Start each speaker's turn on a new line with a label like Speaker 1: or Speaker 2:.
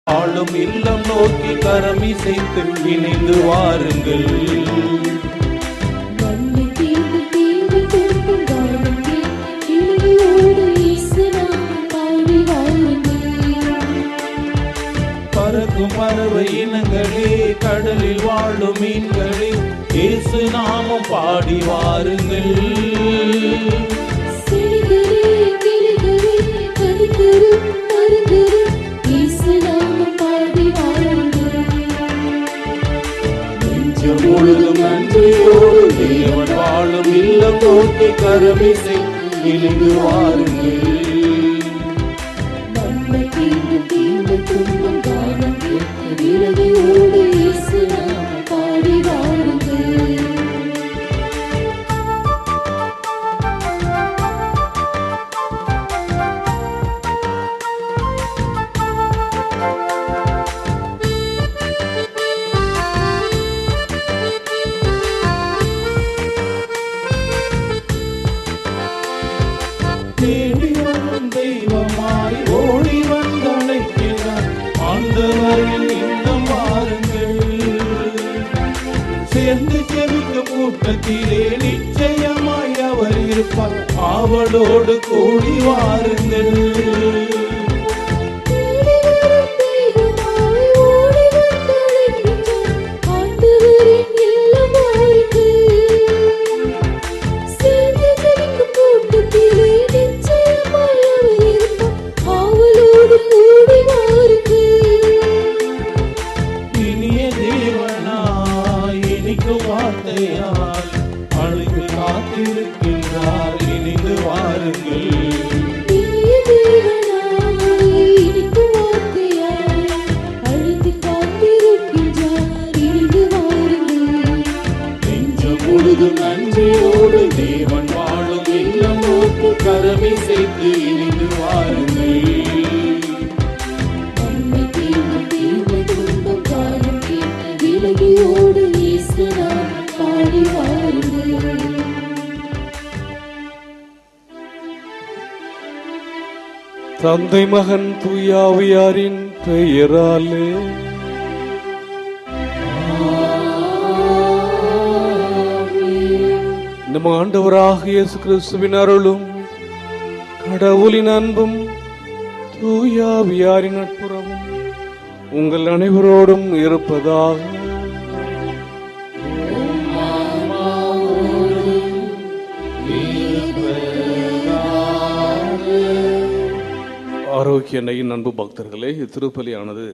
Speaker 1: ஆளும் இல்லம் நோக்கி கரமிசைத்து இணைந்து வாருங்கள். பறக்கும் பறவை இனங்களே, கடலில் வாழும் மீன்களே, இயேசு நாமம் பாடி வாருங்கள். முழுதும் நன்றியோடு தேவன் வாழும் இல்லம் நோக்கி கரமிசை இணைந்து வாருங்கள். தேடிவரும் தெய்வமாய் ஓடி வந்தழைக்கிறார் ஆண்டவரின் இல்லம் வாருங்கள். சேர்ந்து செவிக்கும் கூட்டத்திலே நிச்சயமாய் அவர் இருப்பார், ஆவலோடு கூடி வாருங்கள். வார்த்தையால் அழைத்து காத்திருக்கின்றார், இணைந்து வாருங்கள். நெஞ்சம் முழுதும் நன்றியோடு தேவன் வாழும் இல்லம் நோக்கி கரமிசைத்து இணைந்து வாருங்கள்.
Speaker 2: தந்தை மகன் தூயாவியாரின் பெயராலே நம் ஆண்டவராக இயேசு கிறிஸ்துவின் அருளும் கடவுளின் அன்பும் தூயாவியாரின் நட்புறவும் உங்கள் அனைவரோடும் இருப்பதாக. ஆரோக்கிய நெய் அன்பு பக்தர்களே, திருப்பலியானது